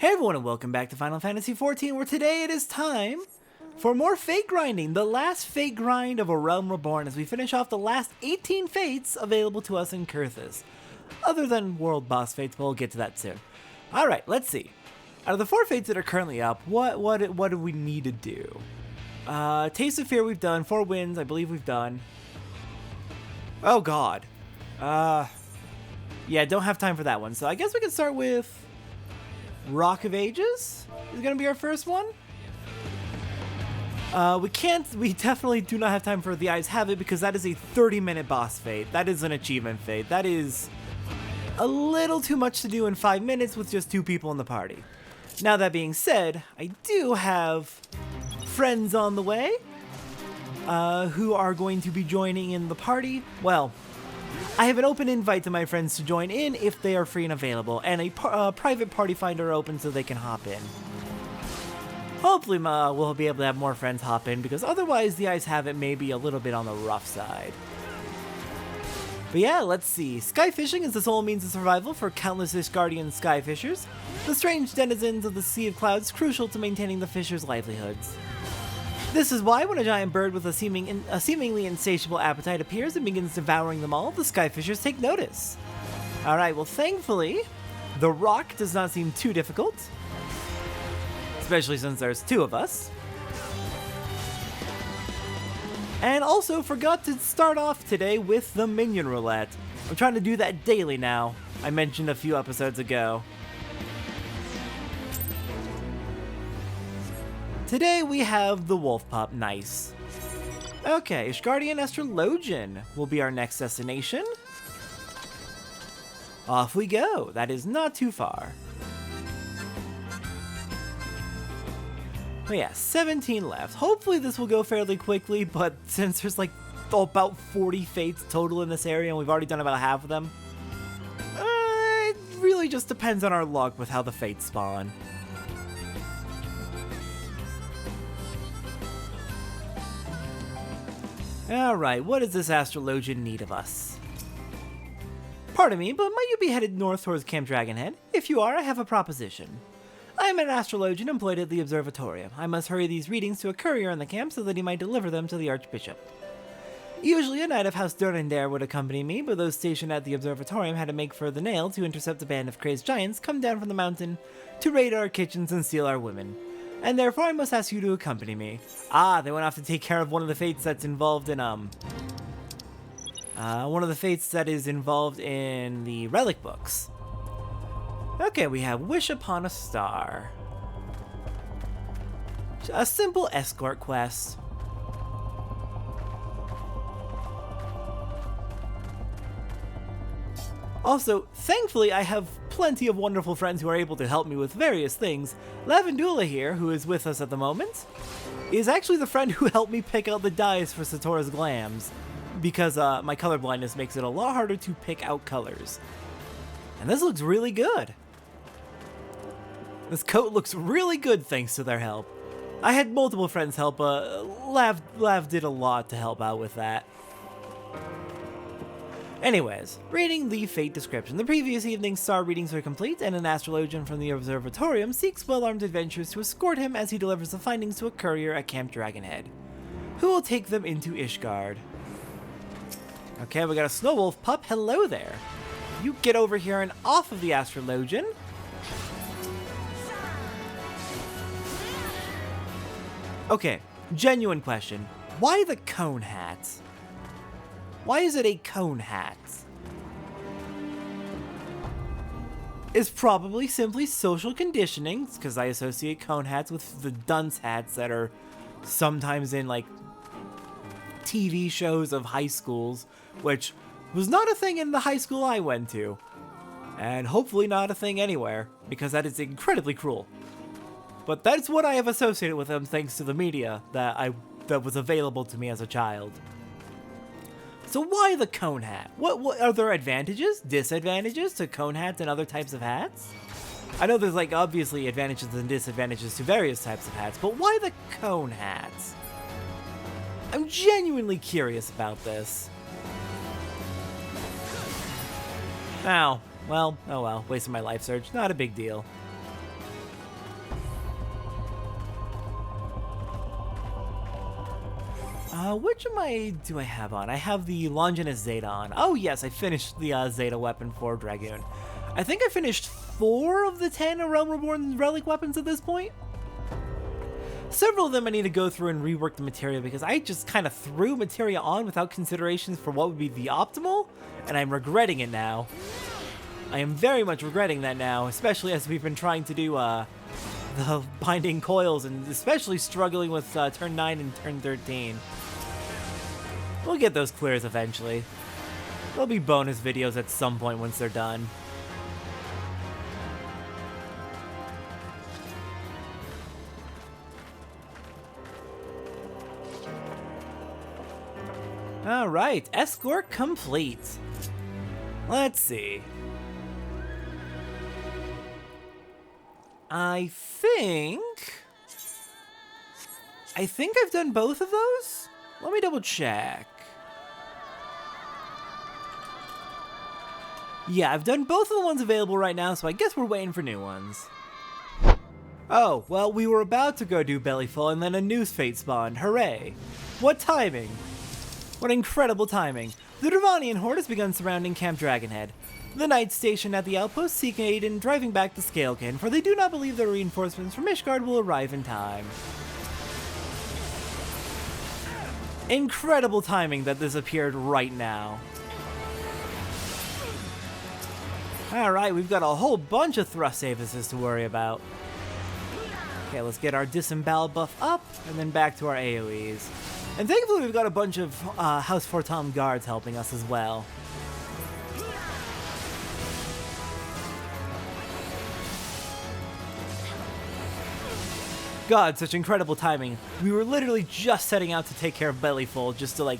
Hey everyone and welcome back to Final Fantasy XIV, where today it is time for more fate grinding, the last fate grind of A Realm Reborn as we finish off the last 18 fates available to us in Kurthus. Other than world boss fates, but we'll get to that soon. Alright, let's see. Out of the 4 fates that are currently up, what do we need to do? Taste of Fear we've done, 4 Winds I believe we've done. Oh god. Yeah, don't have time for that one, so I guess we can start with Roc of Ages is going to be our first one. We definitely do not have time for The Eyes Have It because that is a 30-minute boss fate. That is an achievement fate. That is a little too much to do in 5 minutes with just 2 people in the party. Now that being said, I do have friends on the way who are going to be joining in the party. Well, I have an open invite to my friends to join in if they are free and available, and a private party finder open so they can hop in. Hopefully we'll be able to have more friends hop in, because otherwise The Eyes Have It may be a little bit on the rough side. But yeah, let's see. Sky fishing is the sole means of survival for countless Ishgardian sky fishers. The strange denizens of the Sea of Clouds crucial to maintaining the fishers' livelihoods. This is why when a giant bird with a seemingly insatiable appetite appears and begins devouring them all, the skyfishers take notice. Alright, well thankfully, the rock does not seem too difficult. Especially since there's 2 of us. And also forgot to start off today with the minion roulette. I'm trying to do that daily now. I mentioned a few episodes ago. Today we have the wolf pup, nice. Okay, Ishgardian Astrologian will be our next destination. Off we go, that is not too far. But yeah, 17 left. Hopefully this will go fairly quickly, but since there's like about 40 fates total in this area and we've already done about half of them, it really just depends on our luck with how the fates spawn. Alright, what does this Astrologian need of us? Pardon me, but might you be headed north towards Camp Dragonhead? If you are, I have a proposition. I am an Astrologian employed at the Observatorium. I must hurry these readings to a courier in the camp so that he might deliver them to the Archbishop. Usually a knight of House Durandare would accompany me, but those stationed at the Observatorium had to make for the Nail to intercept a band of crazed giants come down from the mountain to raid our kitchens and steal our women. And therefore I must ask you to accompany me. Ah, they went off to take care of one of the fates that's involved in, one of the fates that is involved in the relic books. Okay, we have Wish Upon a Star. A simple escort quest. Also, thankfully I have plenty of wonderful friends who are able to help me with various things. Lavandula here, who is with us at the moment, is actually the friend who helped me pick out the dyes for Satora's glams, because my colorblindness makes it a lot harder to pick out colors. And this looks really good. This coat looks really good thanks to their help. I had multiple friends help, Lav did a lot to help out with that. Anyways, reading the fate description. The previous evening's star readings are complete, and an astrologian from the Observatorium seeks well-armed adventurers to escort him as he delivers the findings to a courier at Camp Dragonhead, who will take them into Ishgard. Okay, we got a snow wolf pup. Hello there. You get over here and off of the astrologian. Okay, genuine question. Why the cone hat? Why is it a cone hat? It's probably simply social conditioning, because I associate cone hats with the dunce hats that are sometimes in, like, TV shows of high schools, which was not a thing in the high school I went to. And hopefully not a thing anywhere, because that is incredibly cruel. But that's what I have associated with them thanks to the media that was available to me as a child. So why the cone hat? What are there advantages, disadvantages to cone hats and other types of hats? I know there's like obviously advantages and disadvantages to various types of hats, but why the cone hats? I'm genuinely curious about this. Ow. Well, oh well, wasted my life surge. Not a big deal. Which of my do I have on? I have the Longinus Zeta on. Oh yes, I finished the Zeta weapon for Dragoon. I think I finished 4 of the 10 A Realm Reborn relic weapons at this point. Several of them I need to go through and rework the materia because I just kind of threw materia on without considerations for what would be the optimal, and I'm regretting it now. I am very much regretting that now, especially as we've been trying to do the binding coils and especially struggling with turn 9 and turn 13. We'll get those clears eventually. There'll be bonus videos at some point once they're done. Alright, escort complete. Let's see. I think I've done both of those? Let me double check. Yeah, I've done both of the ones available right now, so I guess we're waiting for new ones. Oh, well, we were about to go do Bellyful and then a news fate spawned. Hooray. What timing? What incredible timing. The Dravanian horde has begun surrounding Camp Dragonhead. The knights stationed at the outpost seek aid in driving back the Scalekin, for they do not believe the reinforcements from Ishgard will arrive in time. Incredible timing that this appeared right now. Alright, we've got a whole bunch of thrust savises to worry about. Okay, let's get our disembowel buff up, and then back to our AoEs. And thankfully we've got a bunch of House Fortom guards helping us as well. God, such incredible timing. We were literally just setting out to take care of Bellyful, just to like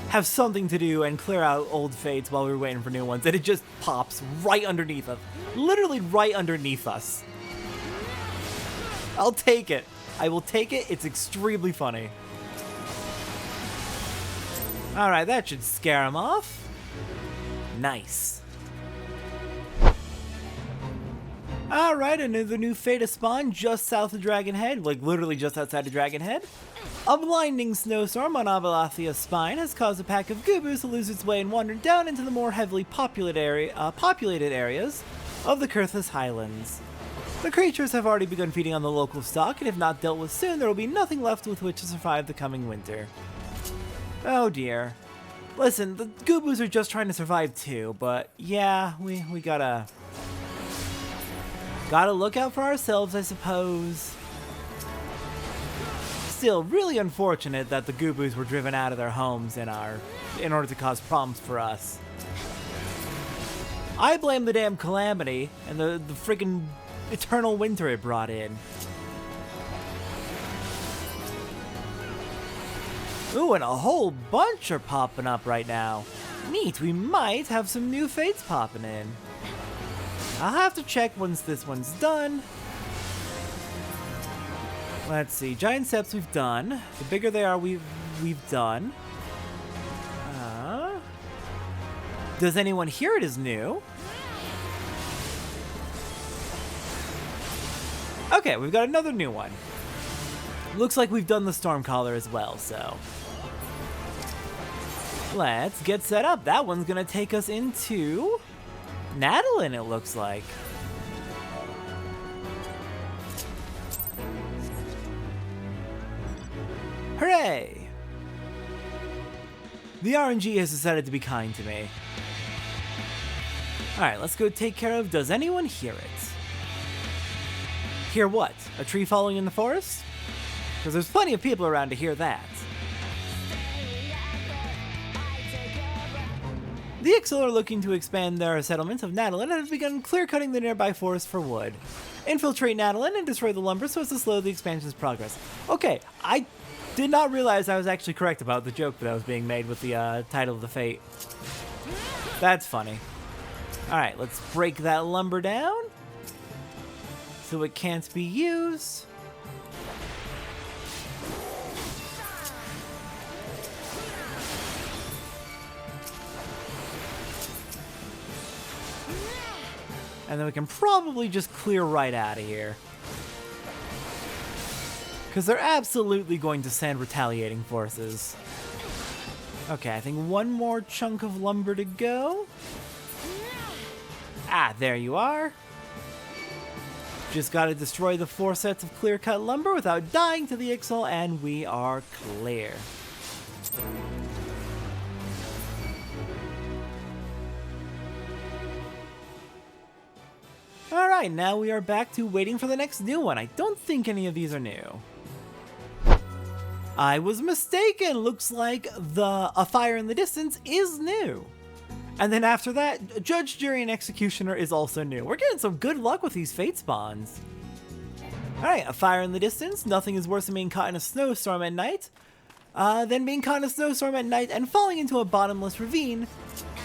have something to do and clear out old fates while we were waiting for new ones, and it just pops right underneath us. Literally right underneath us. I'll take it. I will take it. It's extremely funny. Alright, that should scare him off. Nice. Alright, another new fate has spawned just south of Dragonhead, like literally just outside of Dragonhead. A blinding snowstorm on Abelathia's spine has caused a pack of Goobus to lose its way and wander down into the more heavily populated areas of the Kurthus Highlands. The creatures have already begun feeding on the local stock, and if not dealt with soon, there will be nothing left with which to survive the coming winter. Oh dear. Listen, the Goobus are just trying to survive too, but yeah, we gotta look out for ourselves, I suppose. Still, really unfortunate that the Goobus were driven out of their homes in order to cause problems for us. I blame the damn calamity and the friggin' eternal winter it brought in. Ooh, and a whole bunch are popping up right now. Neat, we might have some new fates popping in. I'll have to check once this one's done. Let's see, giant steps we've done. The bigger they are, we've done. Does anyone hear it is new? Okay, we've got another new one. Looks like we've done the Stormcaller as well, so let's get set up. That one's gonna take us into Nadalin, it looks like. Hooray! The RNG has decided to be kind to me. Alright, let's go take care of Does Anyone Hear It? Hear what? A tree falling in the forest? Because there's plenty of people around to hear that. The Ixil are looking to expand their settlement of Nadalin and have begun clear-cutting the nearby forest for wood. Infiltrate Nadalin and destroy the lumber so as to slow the expansion's progress. Okay, I did not realize I was actually correct about the joke that was being made with the title of the fate. That's funny. Alright, let's break that lumber down so it can't be used. And then we can probably just clear right out of here. Because they're absolutely going to send retaliating forces. Okay, I think one more chunk of lumber to go. Ah, there you are. Just gotta destroy the 4 sets of clear-cut lumber without dying to the Ixal, and we are clear. Alright, now we are back to waiting for the next new one. I don't think any of these are new. I was mistaken! Looks like A Fire in the Distance is new. And then after that, Judge, Jury, and Executioner is also new. We're getting some good luck with these fate spawns. Alright, A Fire in the Distance. Nothing is worse than being caught in a snowstorm at night. Then being caught in a snowstorm at night and falling into a bottomless ravine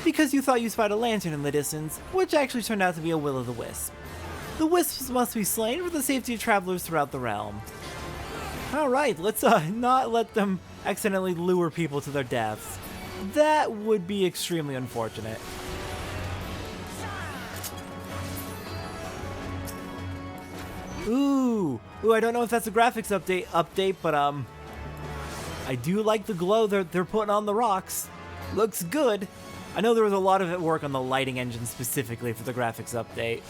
because you thought you spied a lantern in the distance, which actually turned out to be a will-o'-the-wisp. The wisps must be slain for the safety of travelers throughout the realm. Alright, let's not let them accidentally lure people to their deaths. That would be extremely unfortunate. Ooh, I don't know if that's a graphics update, but I do like the glow they're putting on the rocks. Looks good. I know there was a lot of work on the lighting engine specifically for the graphics update.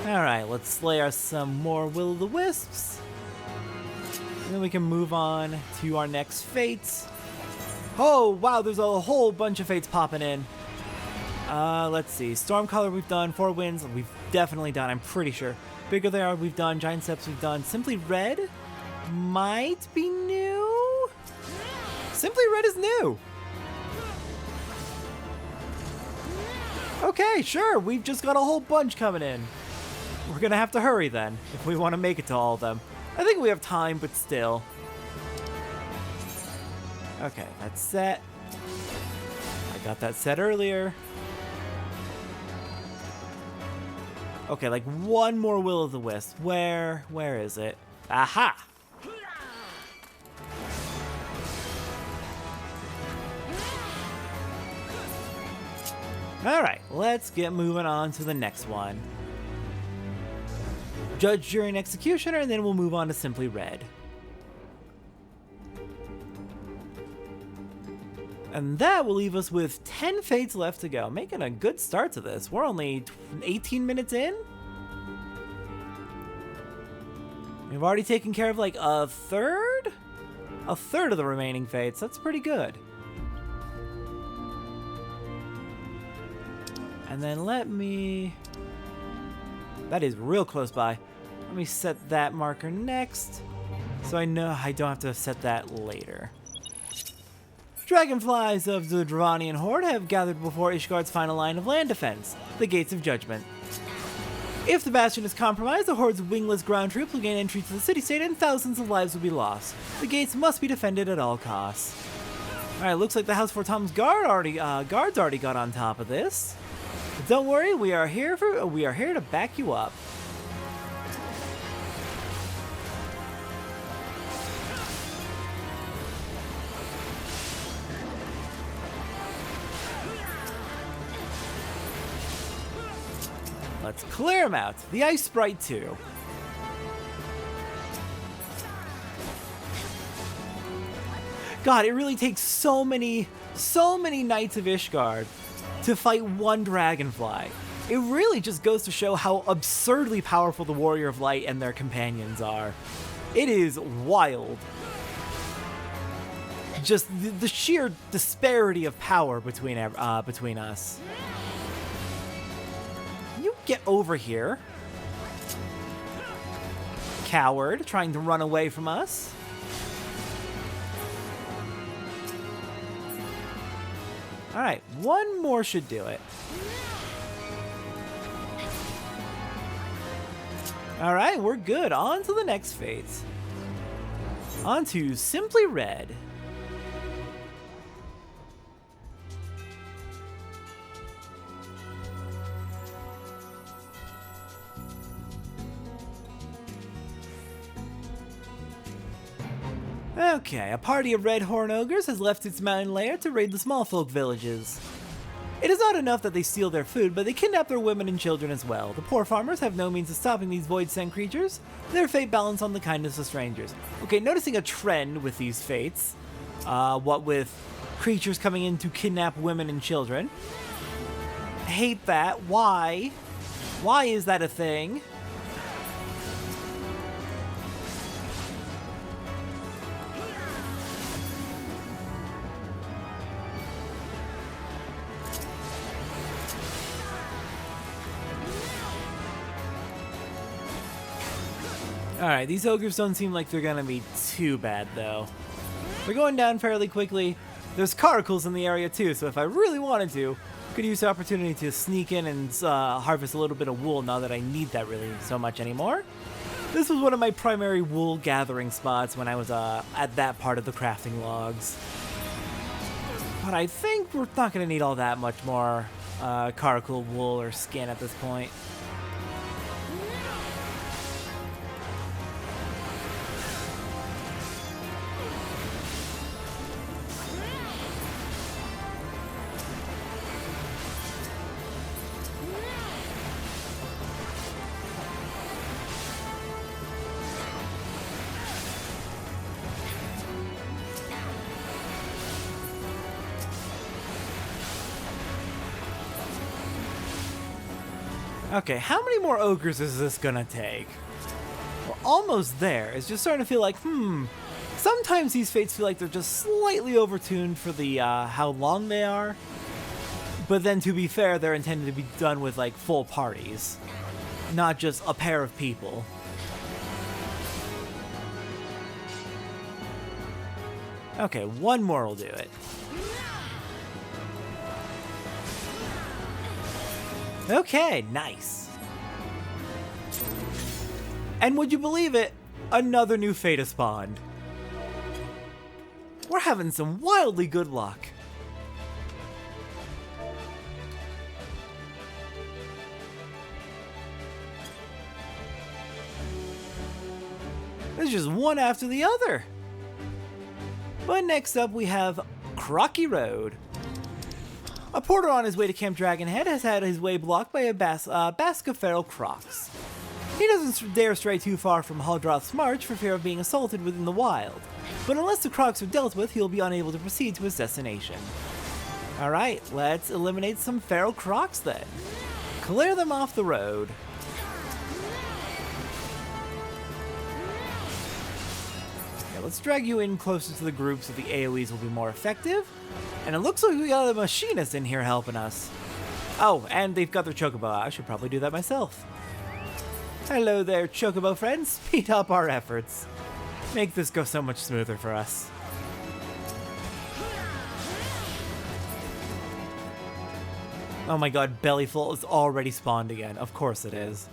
Alright, let's slay some more will-o'-the-wisps. And then we can move on to our next fates. Oh, wow, there's a whole bunch of fates popping in. Let's see. Stormcaller we've done. Four Winds we've definitely done, I'm pretty sure. Bigger They Are we've done. Giant Steps we've done. Simply Red might be new? Simply Red is new. Okay, sure. We've just got a whole bunch coming in. We're gonna have to hurry then, if we want to make it to all of them. I think we have time, but still. Okay, that's set. I got that set earlier. Okay, like one more will-o'-the-wisp. Where is it? Aha! Alright, let's get moving on to the next one. Judge, Jury, and Executioner, and then we'll move on to Simply Red. And that will leave us with 10 fates left to go, making a good start to this. We're only 18 minutes in. We've already taken care of like a third? A third of the remaining fates. That's pretty good. And then let me... That is real close by. Let me set that marker next, so I know I don't have to set that later. Dragonflies of the Dravanian Horde have gathered before Ishgard's final line of land defense, the Gates of Judgment. If the bastion is compromised, the Horde's wingless ground troops will gain entry to the city-state and thousands of lives will be lost. The gates must be defended at all costs. Alright, looks like the House for Tom's guards already got on top of this. But don't worry, we are here to back you up. Let's clear them out. The Ice Sprite too. God, it really takes so many Knights of Ishgard to fight one Dragonfly. It really just goes to show how absurdly powerful the Warrior of Light and their companions are. It is wild. Just the sheer disparity of power between us. You get over here. Coward, trying to run away from us. Alright, one more should do it. Alright, we're good. On to the next phase. On to Simply Red. Okay, a party of red horn ogres has left its mountain lair to raid the small folk villages. It is not enough that they steal their food, but they kidnap their women and children as well. The poor farmers have no means of stopping these void-sent creatures. Their fate balanced on the kindness of strangers. Okay, noticing a trend with these fates. What with creatures coming in to kidnap women and children. Hate that. Why? Why is that a thing? Alright, these ogres don't seem like they're gonna be too bad, though. They're going down fairly quickly. There's caracals in the area, too, so if I really wanted to, could use the opportunity to sneak in and harvest a little bit of wool now that I need that really so much anymore. This was one of my primary wool gathering spots when I was at that part of the crafting logs. But I think we're not gonna need all that much more caracal wool or skin at this point. Okay, how many more ogres is this gonna take? We're almost there. It's just starting to feel like, sometimes these fates feel like they're just slightly overtuned for the how long they are. But then to be fair, they're intended to be done with like full parties, not just a pair of people. Okay, one more will do it. Okay, nice. And would you believe it? Another new fate has spawned. We're having some wildly good luck. There's just one after the other. But next up we have Croc-y Road. A porter on his way to Camp Dragonhead has had his way blocked by a basque of feral crocs. He doesn't dare stray too far from Haldroth's march for fear of being assaulted within the wild, but unless the crocs are dealt with, he'll be unable to proceed to his destination. Alright, let's eliminate some feral crocs then. Clear them off the road. Okay, let's drag you in closer to the group so the AoEs will be more effective. And it looks like we got a machinist in here helping us. Oh, and they've got their chocobo. I should probably do that myself. Hello there, chocobo friends. Speed up our efforts. Make this go so much smoother for us. Oh my god, Bellyful is already spawned again. Of course it is.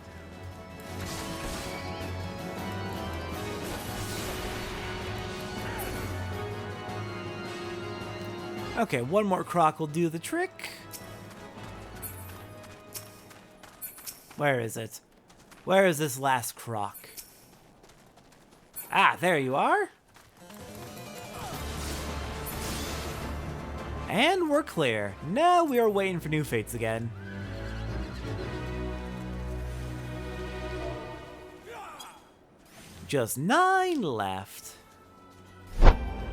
Okay, one more croc will do the trick. Where is it? Where is this last croc? Ah, there you are. And we're clear. Now we are waiting for new fates again. Just 9 left.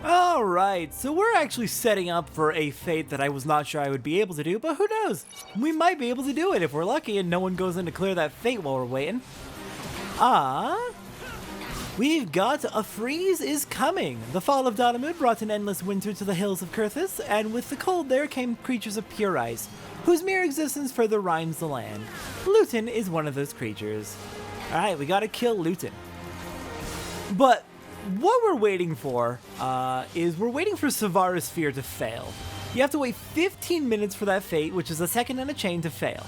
Alright, so we're actually setting up for a fate that I was not sure I would be able to do, but who knows? We might be able to do it if we're lucky and no one goes in to clear that fate while we're waiting. We've got A Freeze is Coming. The fall of Dodamud brought an endless winter to the hills of Kurthus, and with the cold there came creatures of pure ice, whose mere existence further rhymes the land. Luton is one of those creatures. Alright, we gotta kill Luton. But what we're waiting for is we're waiting for Svara's Sphere to fail. You have to wait 15 minutes for that fate, which is a second in a chain, to fail.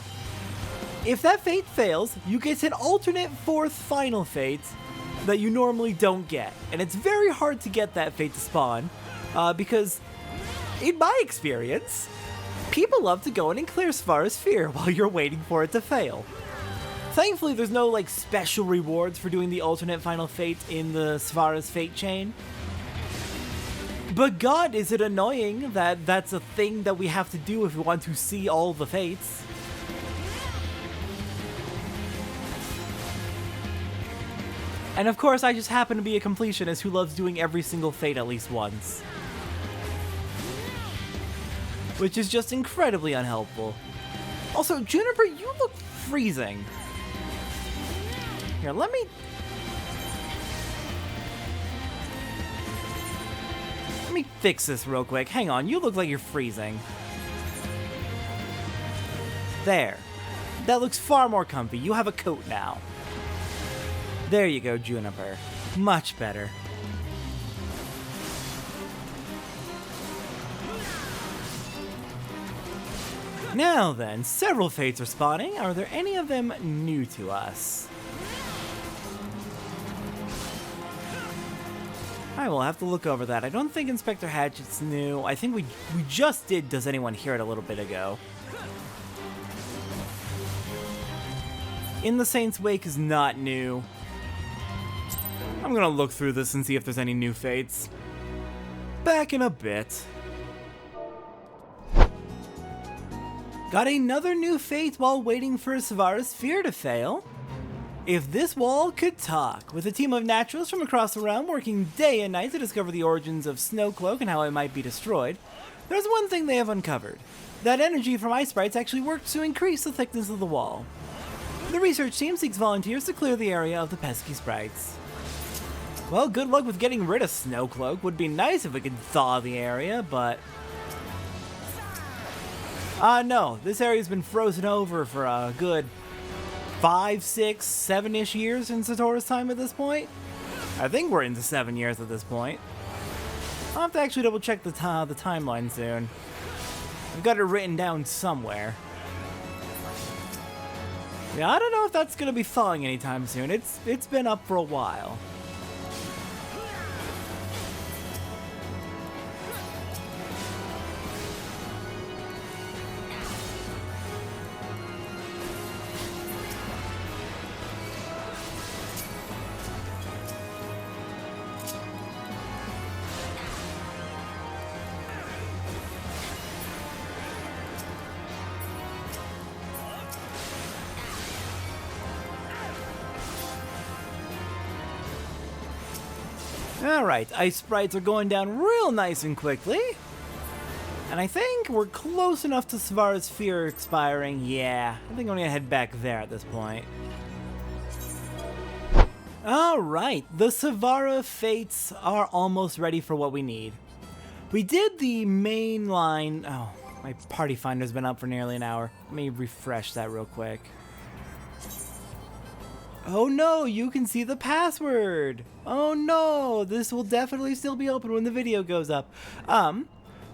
If that fate fails, you get an alternate 4th final fate that you normally don't get. And it's very hard to get that fate to spawn because, in my experience, people love to go in and clear Svara's Sphere while you're waiting for it to fail. Thankfully, there's no like special rewards for doing the alternate final fate in the Svara's fate chain. But God, is it annoying that that's a thing that we have to do if we want to see all the fates? And of course, I just happen to be a completionist who loves doing every single fate at least once. Which is just incredibly unhelpful. Also, Juniper, you look freezing. Here, let me fix this real quick. Hang on, you look like you're freezing. There. That looks far more comfy. You have a coat now. There you go, Juniper. Much better. Now then, several fates are spawning. Are there any of them new to us? I will have to look over that. I don't think Inspector Hatchet's new. I think we just did Does Anyone Hear It a little bit ago. In the Saint's Wake is not new. I'm gonna look through this and see if there's any new fates. Back in a bit. Got another new fate while waiting for Svara's Sphere to fail. If this wall could talk, with a team of naturalists from across the realm working day and night to discover the origins of Snowcloak and how it might be destroyed, there's one thing they have uncovered. That energy from ice sprites actually works to increase the thickness of the wall. The research team seeks volunteers to clear the area of the pesky sprites. Well, good luck with getting rid of Snowcloak. Would be nice if we could thaw the area, but... no, this area's been frozen over for a good 5, 6, 7-ish years in Satoru's time at this point. I think we're into 7 years at this point. I'll have to actually double check the timeline soon. I've got it written down somewhere. Yeah, I don't know if that's gonna be thawing anytime soon. It's been up for a while. Alright, ice sprites are going down real nice and quickly. And I think we're close enough to Svara's Sphere expiring. Yeah, I think I'm gonna head back there at this point. Alright, the Svara fates are almost ready for what we need. We did the main line. Oh, my party finder's been up for nearly an hour. Let me refresh that real quick. Oh no, you can see the password. Oh no, this will definitely still be open when the video goes up.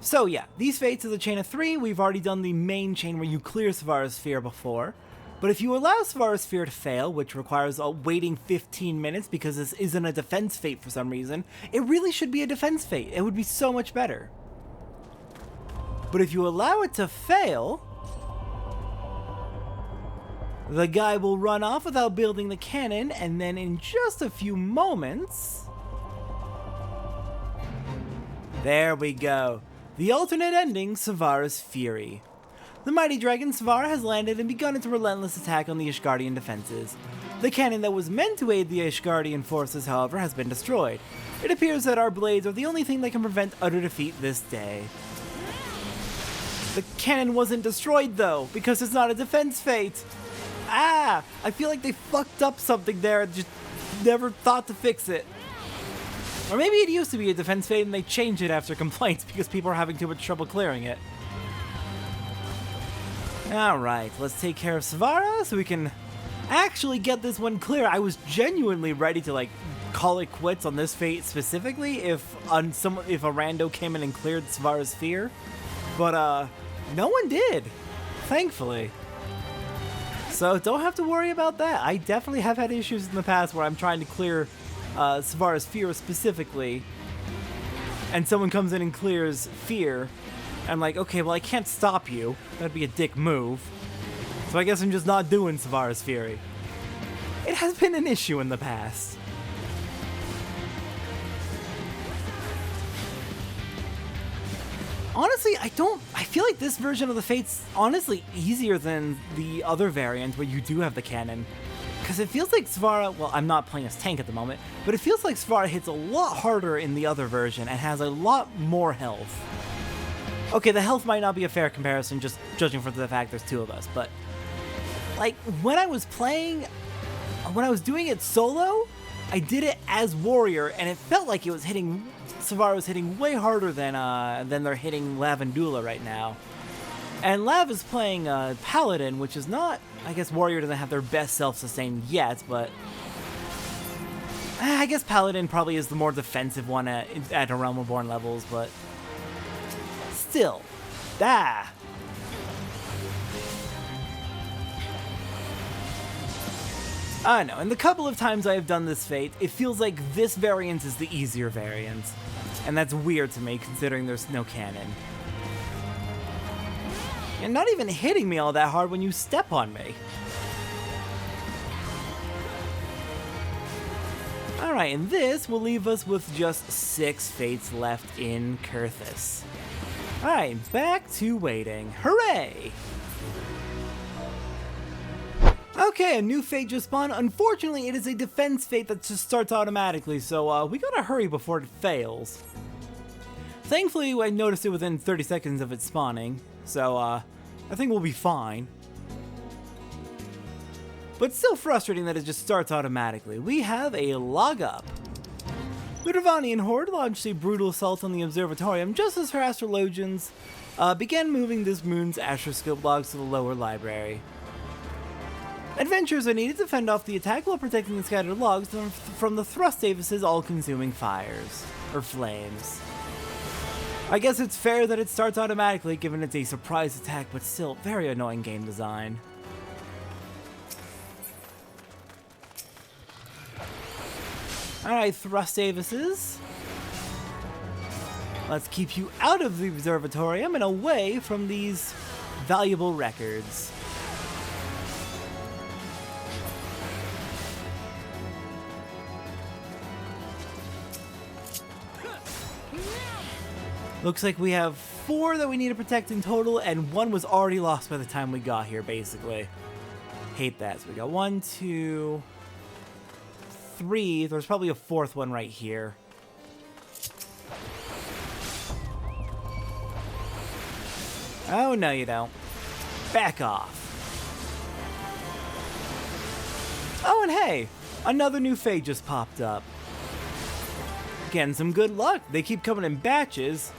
So yeah, these fates are the chain of 3. We've already done the main chain where you clear Svara's Sphere before. But if you allow Svara's Sphere to fail, which requires waiting 15 minutes because this isn't a defense fate for some reason, it really should be a defense fate. It would be so much better. But if you allow it to fail, the guy will run off without building the cannon, and then in just a few moments... There we go. The alternate ending, Svara's Fury. The mighty dragon Svara has landed and begun its relentless attack on the Ishgardian defenses. The cannon that was meant to aid the Ishgardian forces, however, has been destroyed. It appears that our blades are the only thing that can prevent utter defeat this day. The cannon wasn't destroyed, though, because it's not a defense fate. Ah! I feel like they fucked up something there and just never thought to fix it. Or maybe it used to be a defense fate and they changed it after complaints because people are having too much trouble clearing it. Alright, let's take care of Svara so we can actually get this one clear. I was genuinely ready to, like, call it quits on this fate specifically if a rando came in and cleared Svara's Sphere. But, no one did. Thankfully. So don't have to worry about that. I definitely have had issues in the past where I'm trying to clear Svara's Fear specifically, and someone comes in and clears Fear. I'm like, okay, well I can't stop you. That'd be a dick move. So I guess I'm just not doing Svara's Fury. It has been an issue in the past. Honestly, I feel like this version of the Fate's honestly easier than the other variant where you do have the cannon. Because it feels like Svara, well, I'm not playing as tank at the moment, but it feels like Svara hits a lot harder in the other version and has a lot more health. Okay, the health might not be a fair comparison, just judging from the fact there's two of us, but like when I was doing it solo, I did it as warrior, and it felt like Svara was hitting way harder than they're hitting Lav and Dula right now. And Lav is playing Paladin, which is not, I guess Warrior doesn't have their best self-sustain yet, but I guess Paladin probably is the more defensive one at A Realm Reborn levels, but still. I don't know, and the couple of times I have done this Fate, it feels like this variant is the easier variant. And that's weird to me, considering there's no cannon. And not even hitting me all that hard when you step on me. Alright, and this will leave us with just 6 Fates left in Kurthus. Alright, back to waiting. Hooray! Okay, a new Fate just spawned. Unfortunately, it is a defense Fate that just starts automatically, so we gotta hurry before it fails. Thankfully, I noticed it within 30 seconds of it spawning, so I think we'll be fine. But still frustrating that it just starts automatically. We have a log up. The Dravanian Horde launched a brutal assault on the Observatorium just as her astrologians began moving this moon's astroscope logs to the lower library. Adventurers are needed to fend off the attack while protecting the scattered logs from the Thrust Davis's all-consuming fires, or flames. I guess it's fair that it starts automatically given it's a surprise attack, but still very annoying game design. Alright, Thrust Davises. Let's keep you out of the Observatorium and away from these valuable records. Looks like we have 4 that we need to protect in total, and 1 was already lost by the time we got here, basically. Hate that. So we got 1, 2, 3. There's probably a 4th one right here. Oh, no you don't. Back off. Oh, and hey! Another new Fate just popped up. Again, some good luck. They keep coming in batches.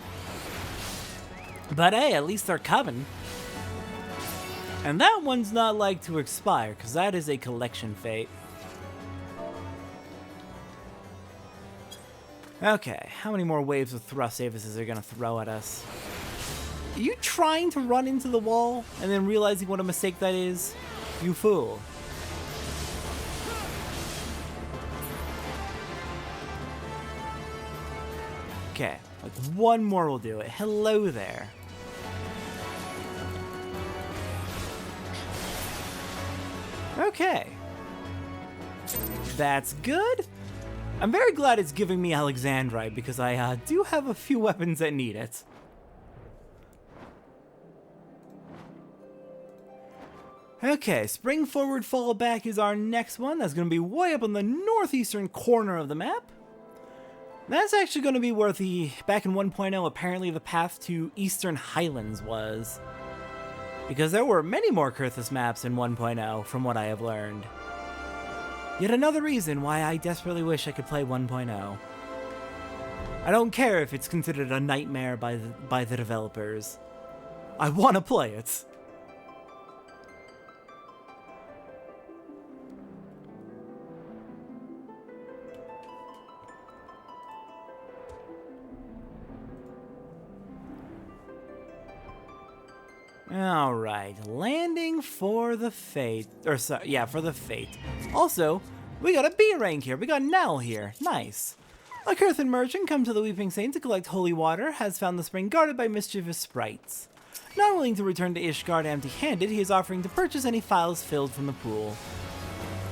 But hey, at least they're coming. And that one's not like to expire, because that is a collection Fate. Okay, how many more waves of Thrust Davises are going to throw at us? Are you trying to run into the wall and then realizing what a mistake that is? You fool. Okay, like 1 more will do it. Hello there. Okay. That's good. I'm very glad it's giving me Alexandrite because I do have a few weapons that need it. Okay, Spring Forward Fall Back is our next one. That's going to be way up in the northeastern corner of the map. That's actually going to be where back in 1.0, apparently the path to Eastern Highlands was. Because there were many more Kurthus maps in 1.0, from what I have learned. Yet another reason why I desperately wish I could play 1.0. I don't care if it's considered a nightmare by the developers. I want to play it. Alright, landing for the Fate. Or, sorry, yeah, for the Fate. Also, we got a B rank here. We got Nell here. Nice. A Kurthan merchant come to the Weeping Saint to collect holy water has found the spring guarded by mischievous sprites. Not willing to return to Ishgard empty-handed, he is offering to purchase any files filled from the pool.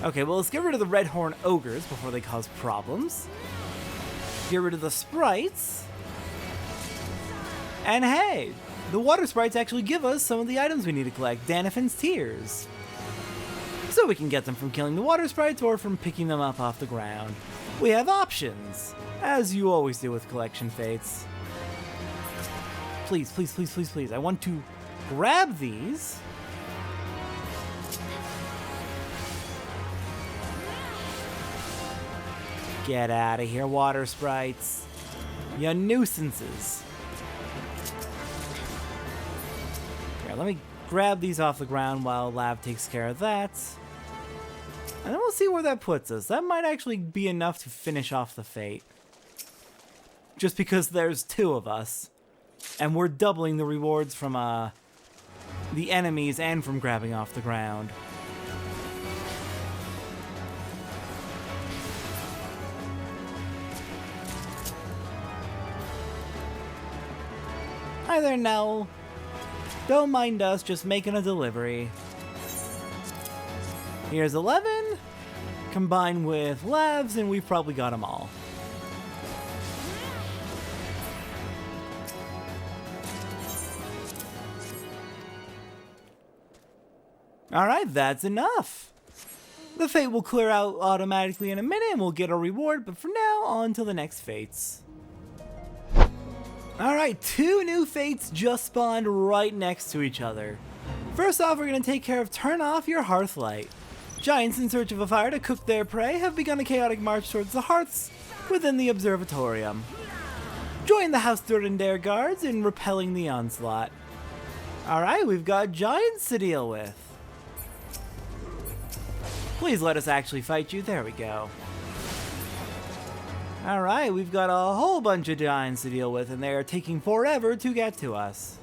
Okay, well, let's get rid of the Red Horn Ogres before they cause problems. Get rid of the sprites. And hey, the water sprites actually give us some of the items we need to collect, Danafin's Tears. So we can get them from killing the water sprites or from picking them up off the ground. We have options, as you always do with collection fates. Please, please, please, please, please. I want to grab these. Get out of here, water sprites. You nuisances. Here, let me grab these off the ground while Lav takes care of that. And then we'll see where that puts us. That might actually be enough to finish off the fate. Just because there's 2 of us. And we're doubling the rewards from the enemies and from grabbing off the ground. Hi there, Nell. Don't mind us, just making a delivery. Here's 11, combined with Lavs, and we've probably got them all. Alright, that's enough. The fate will clear out automatically in a minute and we'll get a reward, but for now, on to the next fates. Alright, 2 new fates just spawned right next to each other. First off, we're going to take care of Turn Off Your Hearthlight. Giants in search of a fire to cook their prey have begun a chaotic march towards the hearths within the observatorium. Join the House Durandare guards in repelling the onslaught. Alright, we've got giants to deal with. Please let us actually fight you. There we go. Alright, we've got a whole bunch of giants to deal with, and they are taking forever to get to us.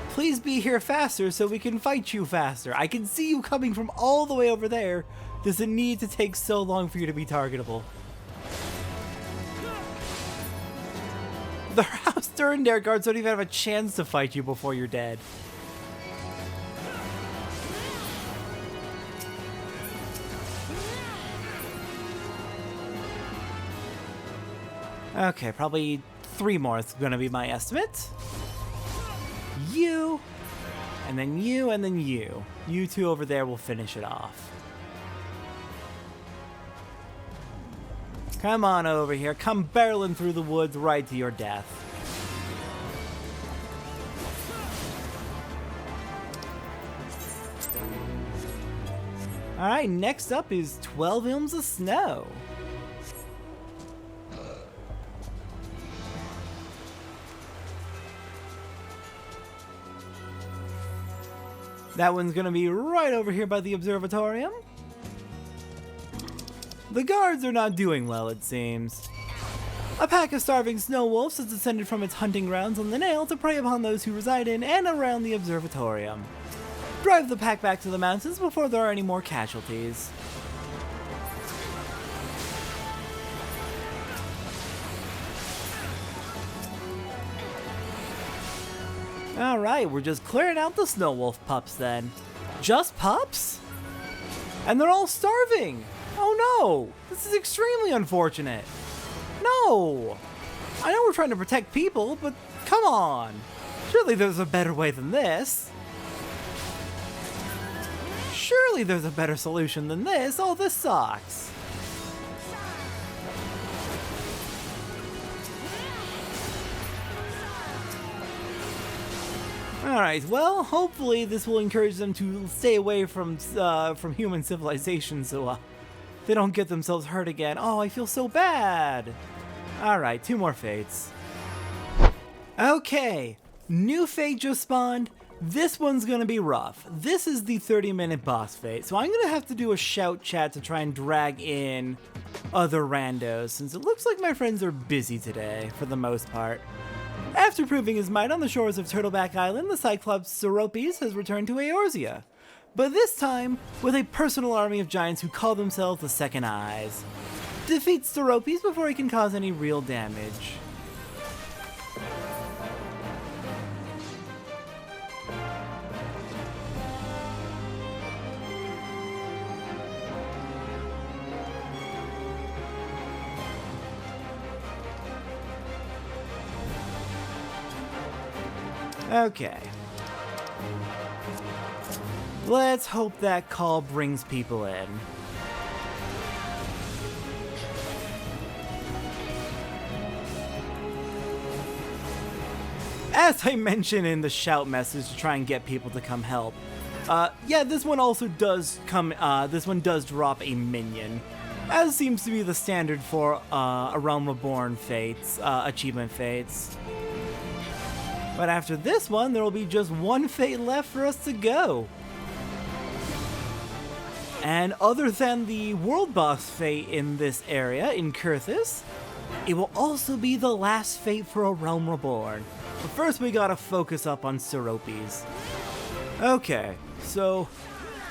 Please be here faster so we can fight you faster. I can see you coming from all the way over there. Does it need to take so long for you to be targetable? The House Durandare guards don't even have a chance to fight you before you're dead. Okay, probably 3 more is going to be my estimate. You, and then you, and then you. You 2 over there will finish it off. Come on over here. Come barreling through the woods right to your death. Alright, next up is 12 Ilms of Snow. That one's gonna be right over here by the observatorium. The guards are not doing well, it seems. A pack of starving snow wolves has descended from its hunting grounds on the Nail to prey upon those who reside in and around the observatorium. Drive the pack back to the mountains before there are any more casualties. Alright, we're just clearing out the snow wolf pups then. Just pups? And they're all starving! Oh no! This is extremely unfortunate! No! I know we're trying to protect people, but come on! Surely there's a better way than this! Surely there's a better solution than this! Oh, this sucks! Alright, well, hopefully this will encourage them to stay away from human civilization so they don't get themselves hurt again. Oh, I feel so bad! Alright, 2 more fates. Okay, new fate just spawned. This one's gonna be rough. This is the 30-minute boss fate, so I'm gonna have to do a shout chat to try and drag in other randos, since it looks like my friends are busy today, for the most part. After proving his might on the shores of Turtleback Island, the Cyclops Seropes has returned to Eorzea, but this time with a personal army of giants who call themselves the Second Eyes. Defeats Seropes before he can cause any real damage. Okay. Let's hope that call brings people in. As I mentioned in the shout message to try and get people to come help, yeah, this one also does come, this one does drop a minion, as seems to be the standard for A Realm Reborn fates, achievement fates. But after this one, there will be just one fate left for us to go. And other than the world boss fate in this area, in Kurthus, it will also be the last fate for A Realm Reborn. But first we gotta focus up on Seropes. Okay, so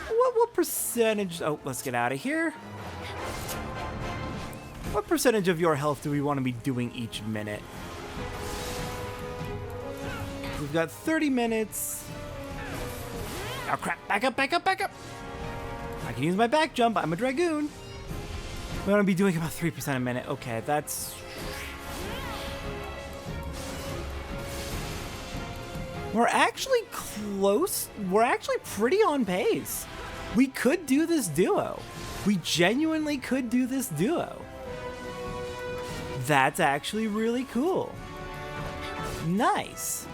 what percentage... Oh, let's get out of here. What percentage of your health do we want to be doing each minute? We've got 30 minutes. Oh crap, back up, back up, back up! I can use my back jump, I'm a Dragoon. We want to be doing about 3% a minute. Okay, that's... We're actually close. We're actually pretty on pace. We could do this duo. We genuinely could do this duo. That's actually really cool. Nice.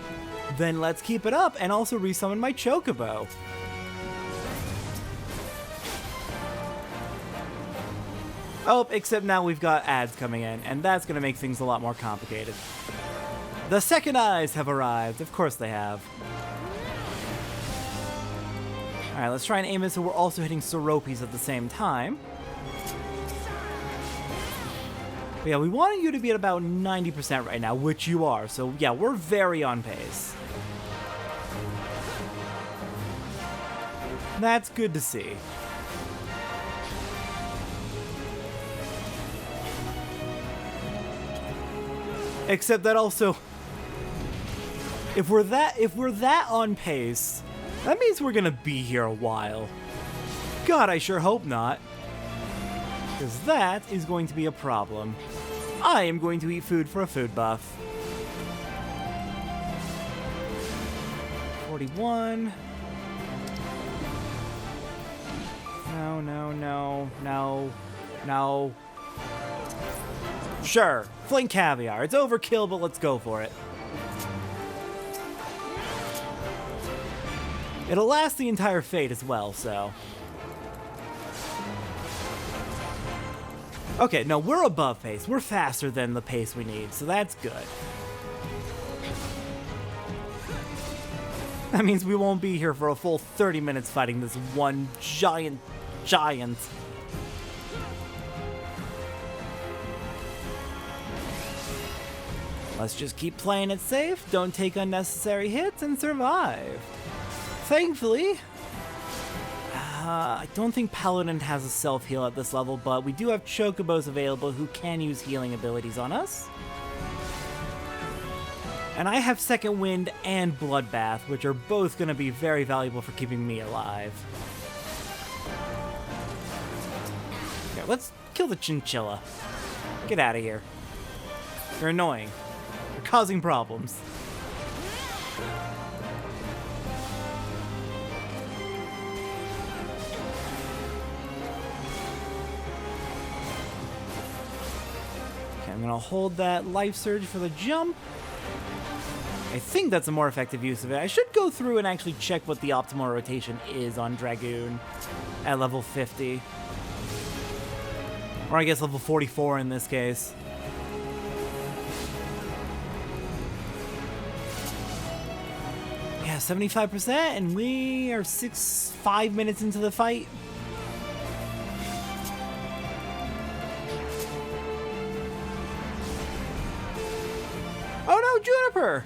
Then let's keep it up and also resummon my Chocobo. Oh, except now we've got ads coming in, and that's going to make things a lot more complicated. The second eyes have arrived. Of course they have. Alright, let's try and aim it so we're also hitting Seropes at the same time. But yeah, we wanted you to be at about 90% right now, which you are. So yeah, we're very on pace. That's good to see. Except that also, if we're that on pace, that means we're gonna be here a while. God, I sure hope not. Because that is going to be a problem. I am going to eat food for a food buff. 41. No, no, no, no, no. Sure, fling caviar. It's overkill, but let's go for it. It'll last the entire fate as well, so. Okay, no, we're above pace. We're faster than the pace we need, so that's good. That means we won't be here for a full 30 minutes fighting this one giant. Let's just keep playing it safe, don't take unnecessary hits, and survive. Thankfully, I don't think Paladin has a self-heal at this level, but we do have Chocobos available who can use healing abilities on us. And I have Second Wind and Bloodbath, which are both going to be very valuable for keeping me alive. Okay, let's kill the chinchilla. Get out of here. You're annoying. You're causing problems. Okay, I'm gonna hold that life surge for the jump. I think that's a more effective use of it. I should go through and actually check what the optimal rotation is on Dragoon at level 50. Or I guess level 44 in this case. Yeah, 75%, and we are 5 minutes into the fight. Oh no, Juniper!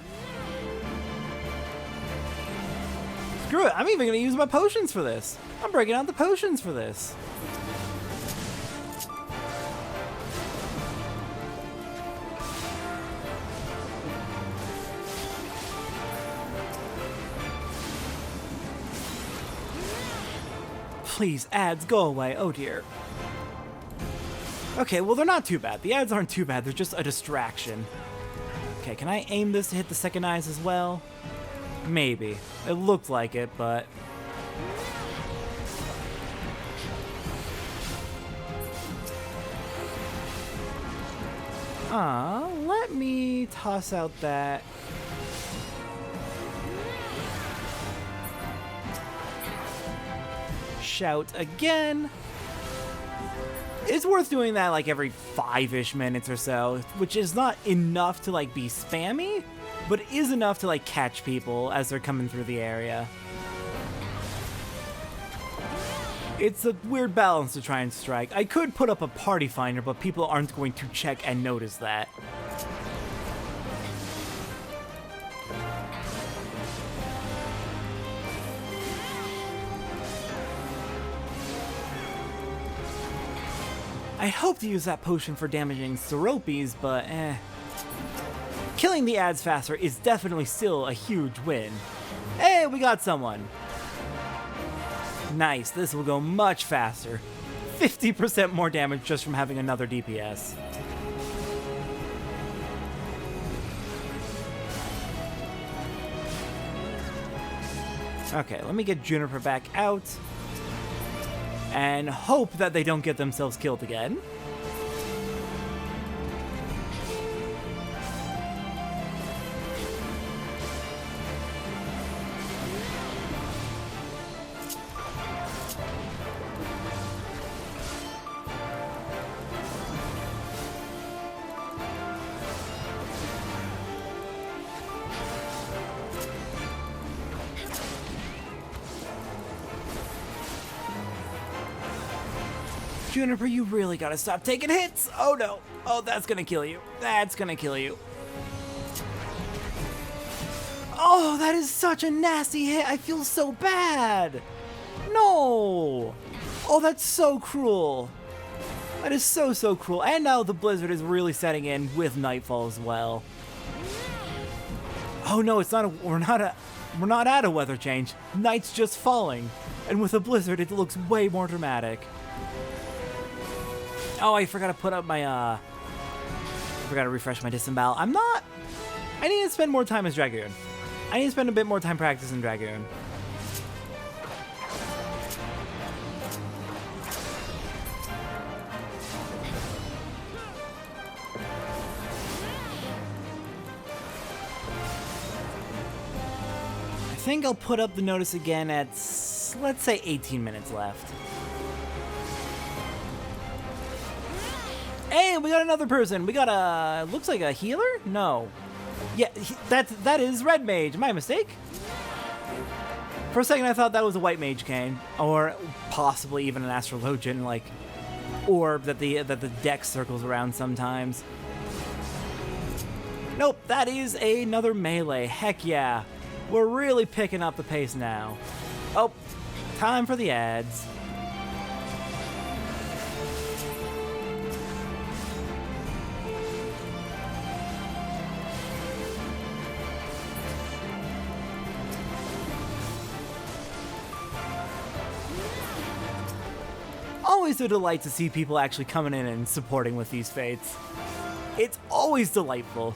Screw it, I'm even gonna use my potions for this. I'm breaking out the potions for this. Please, ads, go away. Oh dear. Okay, well, they're not too bad. The ads aren't too bad. They're just a distraction. Okay, can I aim this to hit the second eyes as well? Maybe. It looked like it, but... let me toss out that... Shout again. It's worth doing that like every 5-ish minutes or so, which is not enough to like be spammy, but is enough to like catch people as they're coming through the area. It's a weird balance to try and strike. I could put up a party finder, but people aren't going to check and notice that. I hope to use that potion for damaging Seropes, but Killing the ads faster is definitely still a huge win. Hey, we got someone! Nice, this will go much faster. 50% more damage just from having another DPS. Okay, let me get Juniper back out. And hope that they don't get themselves killed again. Juniper, you really gotta stop taking hits! Oh no! Oh, that's gonna kill you. That's gonna kill you. Oh, that is such a nasty hit! I feel so bad! No! Oh, that's so cruel. That is so, so cruel. And now the blizzard is really setting in with nightfall as well. Oh no, it's not a, we're not at a weather change. Night's just falling. And with a blizzard, it looks way more dramatic. Oh, I forgot to put up my, I forgot to refresh my disembowel. I need to spend more time as Dragoon. I need to spend a bit more time practicing Dragoon. I think I'll put up the notice again at, let's say, 18 minutes left. Hey, we got another person. We got a, looks like a healer? No. Yeah, that is Red Mage. My mistake? For a second, I thought that was a White Mage Cane, or possibly even an Astrologian, like, orb that the deck circles around sometimes. Nope, that is another melee. Heck yeah. We're really picking up the pace now. Oh, time for the ads. Always a delight to see people actually coming in and supporting with these fates. It's always delightful.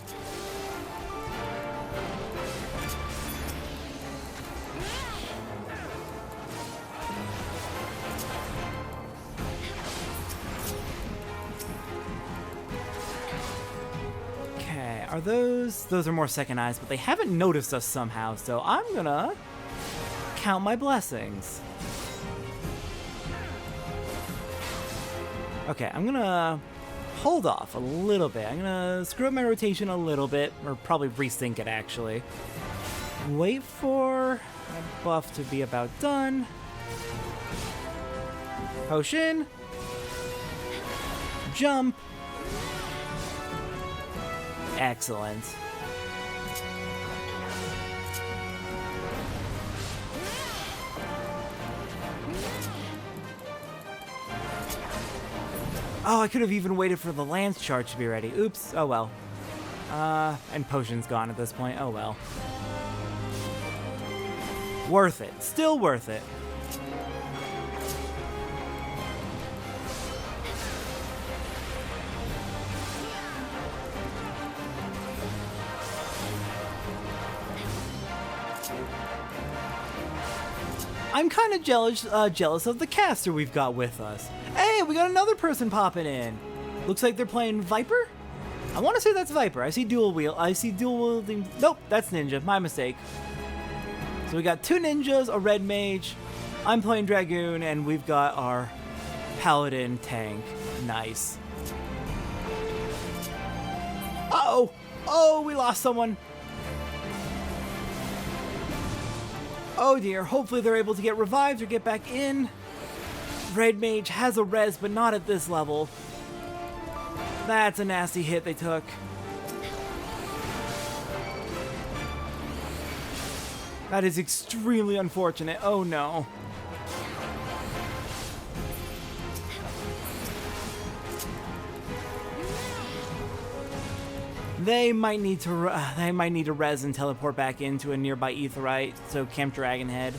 Okay, are those are more second eyes, but they haven't noticed us somehow, so I'm gonna count my blessings. Okay, I'm gonna hold off a little bit. I'm gonna screw up my rotation a little bit, or probably resync it actually. Wait for my buff to be about done. Potion. Jump. Excellent. Oh, I could have even waited for the lance charge to be ready. Oops. Oh well. And potion's gone at this point. Oh well. Worth it. Still worth it. I'm kind of jealous of the caster we've got with us. Hey, we got another person popping in. Looks like they're playing Viper? I want to say that's Viper. I see dual wielding. Nope, that's Ninja. My mistake. So we got two ninjas, a red mage. I'm playing Dragoon, and we've got our Paladin tank. Nice. Uh-oh. Oh, we lost someone. Oh dear, hopefully they're able to get revived or get back in. Red mage has a res, but not at this level. That's a nasty hit they took. That is extremely unfortunate. Oh no. They might need to res and teleport back into a nearby Aetheryte, so Camp Dragonhead.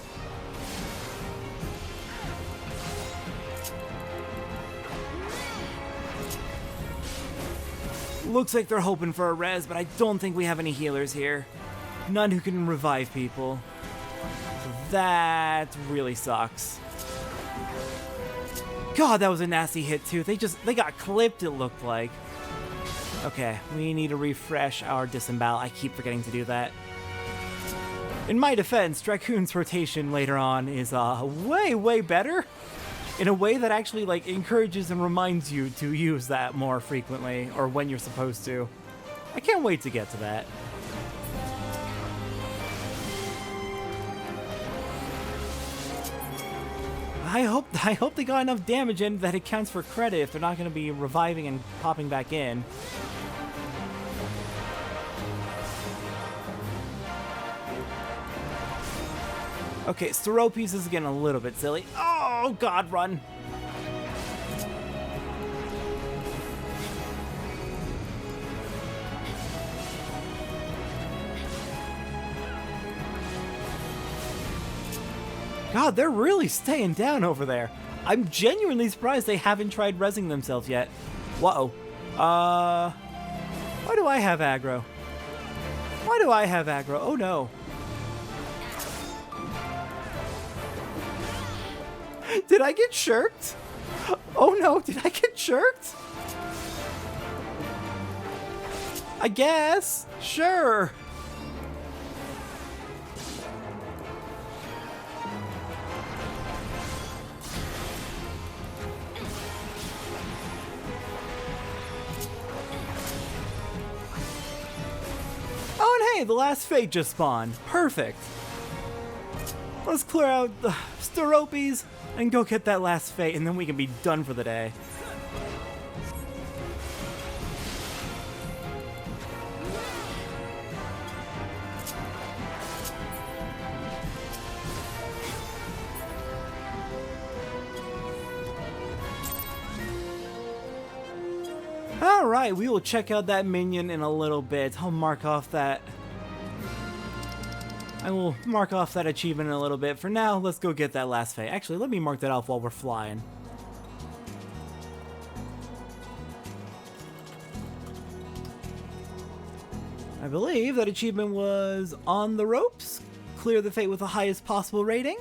Looks like they're hoping for a res, but I don't think we have any healers here. None who can revive people. That really sucks. God, that was a nasty hit too. They got clipped, it looked like. Okay, we need to refresh our disembowel. I keep forgetting to do that. In my defense, Dragoon's rotation later on is way, way better. In a way that actually like encourages and reminds you to use that more frequently, or when you're supposed to. I can't wait to get to that. I hope they got enough damage in that it counts for credit if they're not going to be reviving and popping back in. Okay, Steropes is getting a little bit silly. Oh god, run! God, they're really staying down over there. I'm genuinely surprised they haven't tried rezzing themselves yet. Whoa. Why do I have aggro? Why do I have aggro? Oh no. Did I get shirked? Oh no, did I get shirked? I guess. Sure. Oh, and hey, the last fate just spawned. Perfect. Let's clear out the Steropes and go get that last fate, and then we can be done for the day. Alright, we will check out that minion in a little bit. I'll mark off that. I will mark off that achievement in a little bit. For now, let's go get that last fate. Actually, let me mark that off while we're flying. I believe that achievement was on the ropes. Clear the fate with the highest possible rating.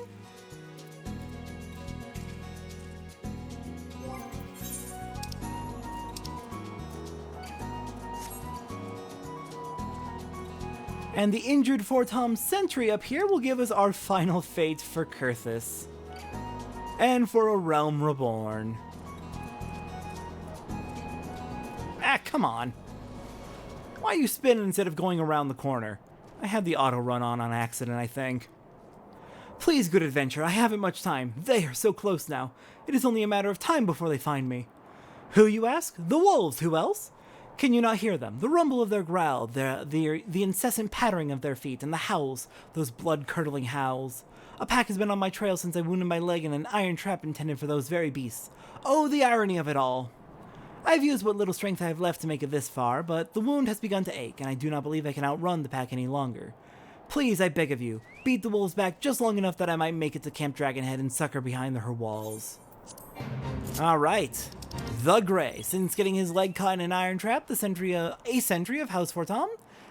And the injured Fortom Sentry up here will give us our final fate for Kurthus. And for A Realm Reborn. Ah, come on. Why are you spinning instead of going around the corner? I had the auto run on accident, I think. Please, good adventure, I haven't much time. They are so close now. It is only a matter of time before they find me. Who, you ask? The wolves, who else? Can you not hear them? The rumble of their growl, the incessant pattering of their feet, and the howls, those blood-curdling howls. A pack has been on my trail since I wounded my leg in an iron trap intended for those very beasts. Oh, the irony of it all! I've used what little strength I have left to make it this far, but the wound has begun to ache, and I do not believe I can outrun the pack any longer. Please, I beg of you, beat the wolves back just long enough that I might make it to Camp Dragonhead and succor behind her walls. Alright. The Grey. Since getting his leg caught in an iron trap, a sentry of House Fortom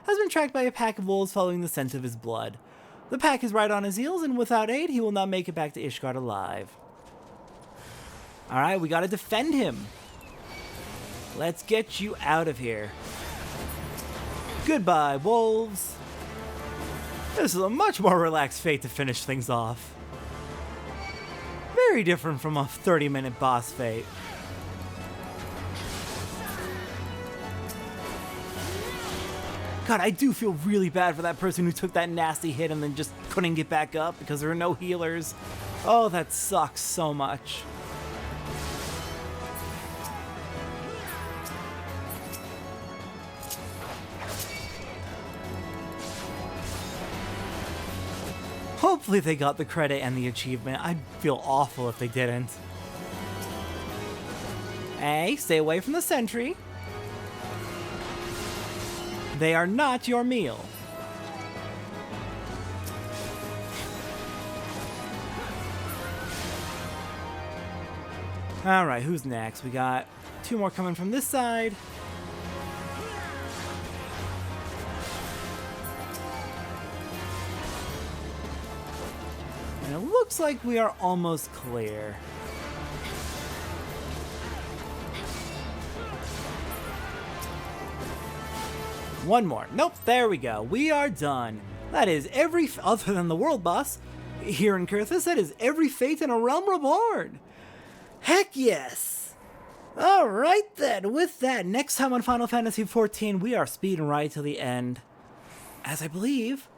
has been tracked by a pack of wolves following the scent of his blood. The pack is right on his heels, and without aid, he will not make it back to Ishgard alive. Alright, we gotta defend him. Let's get you out of here. Goodbye, wolves. This is a much more relaxed fate to finish things off. Very different from a 30-minute boss fate. God, I do feel really bad for that person who took that nasty hit and then just couldn't get back up because there are no healers. Oh, that sucks so much. Hopefully they got the credit and the achievement. I'd feel awful if they didn't. Hey, stay away from the sentry. They are not your meal. Alright, who's next? We got 2 more coming from this side. And it looks like we are almost clear. One more. Nope, there we go. We are done. That is other than the world boss here in Kurthus, that is every fate in A Realm Reborn. Heck yes. Alright then, with that, next time on Final Fantasy XIV, we are speeding right to the end. As I believe,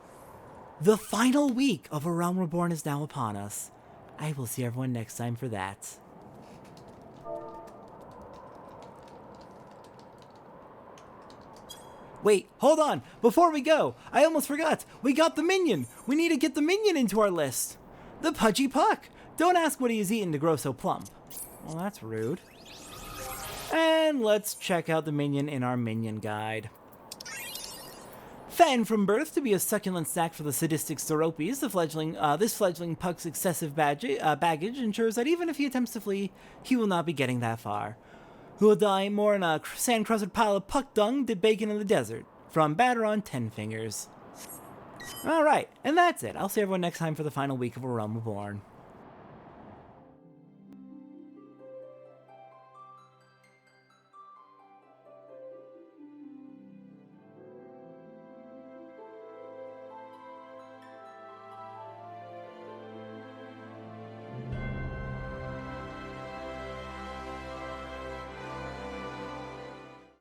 the final week of A Realm Reborn is now upon us. I will see everyone next time for that. Wait, hold on. Before we go, I almost forgot. We got the minion. We need to get the minion into our list. The Pudgy Puck. Don't ask what he has eaten to grow so plump. Well, that's rude. And let's check out the minion in our minion guide. Fattened from birth to be a succulent snack for the sadistic Storopes, this fledgling puck's excessive baggage ensures that even if he attempts to flee, he will not be getting that far. Who will die more in a sand-crusted pile of puck dung than bacon in the desert. From Batteron 10 Fingers. Alright, and that's it. I'll see everyone next time for the final week of A Realm Reborn.